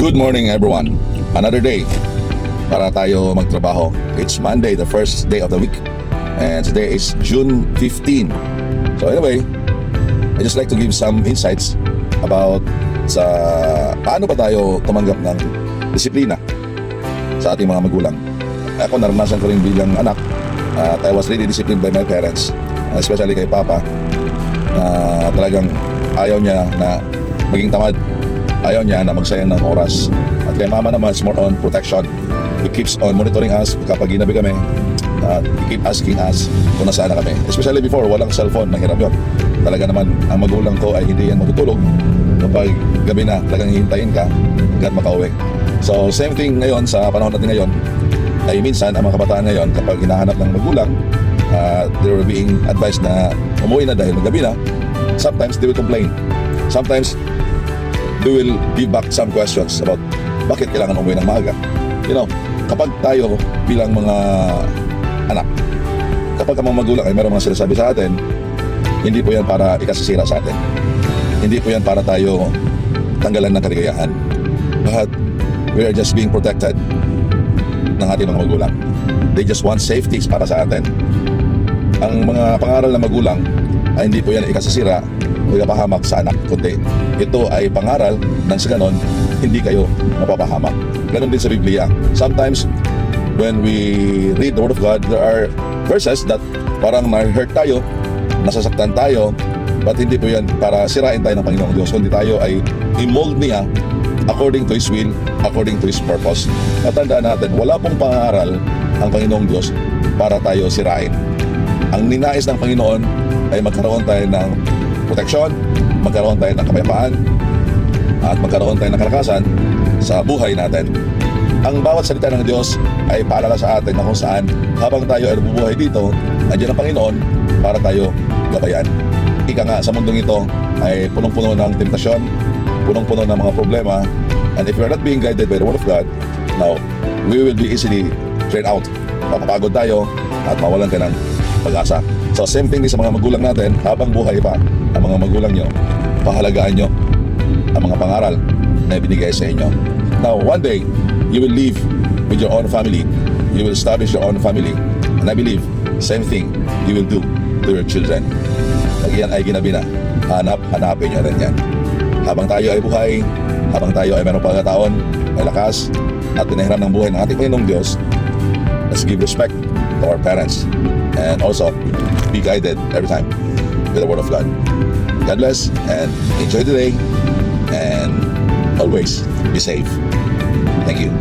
Good morning everyone. Another day para tayo magtrabaho. It's Monday, the first day of the week. And today is June 15. So anyway, I just like to give some insights about sa paano ba tayo tumanggap ng disiplina sa ating mga magulang. Ako naranasan ko rin bilang anak at I was really disciplined by my parents, especially kay Papa, na talagang ayaw niya na maging tamad. Ayaw niya na magsayang ng oras. At kay Mama naman is more on protection. He keeps on monitoring us kapag ginabi kami. He keep asking us kung nasaan na kami. Especially before, walang cellphone, mahirap yun. Talaga naman, ang magulang ko ay hindi yan matutulog kapag gabi na, talagang hihintayin ka hanggang makauwi. So same thing ngayon sa panahon natin ngayon, ay minsan ang mga kabataan ngayon kapag hinahanap ng magulang, they were being advised na umuwi na dahil magabi na. Sometimes they will complain. Sometimes they will give back some questions about bakit kailangan umuwi ng maaga. You know, kapag tayo bilang mga anak, kapag ang mga magulang ay mayroong mga sinasabi sa atin, hindi po yan para ikasisira sa atin. Hindi po yan para tayo tanggalan ng kaligayahan. But we are just being protected ng ating mga magulang. They just want safeties para sa atin. Ang mga pangaral ng magulang ay hindi po yan ikasisira o ikapahamak sa anak, kundi ito ay pangaral nang sa ganon hindi kayo mapapahamak. Ganon din sa Biblia. Sometimes when we read the Word of God, there are verses that parang na-hurt tayo, nasasaktan tayo, but hindi po yan para sirain tayo ng Panginoong Diyos, kundi tayo ay i-mold niya according to His will, according to His purpose. Natandaan natin, wala pong pangaral ang Panginoong Diyos para tayo sirain. Ang ninais ng Panginoon ay magkaroon tayo ng proteksyon, magkaroon tayo ng kapayapaan, at magkaroon tayo ng kalakasan sa buhay natin. Ang bawat salita ng Diyos ay paalala sa atin na kung saan habang tayo ay nabubuhay dito, nandiyan ang Panginoon para tayo gabayan. Ika nga, sa mundong ito ay punong-puno ng tentasyon, punong-puno ng mga problema, and if you are not being guided by the Word of God, now, we will be easily trained out. Mapapagod tayo at mawalan ka ng pag-asa. So same thing din sa mga magulang natin, habang buhay pa ang mga magulang nyo, pahalagaan nyo ang mga pangaral na ibinigay sa inyo. Now, one day, you will live with your own family. You will establish your own family. And I believe, same thing you will do to your children. Pag yan ay ginabi na, hanapin nyo rin yan. Habang tayo ay buhay, habang tayo ay mayroong pagkataon, may lakas, at pinahiram ng buhay ng ating Panginoong Diyos, let's give respect to our parents. And also, be guided every time with the Word of God. God bless and enjoy the day and always be safe. Thank you.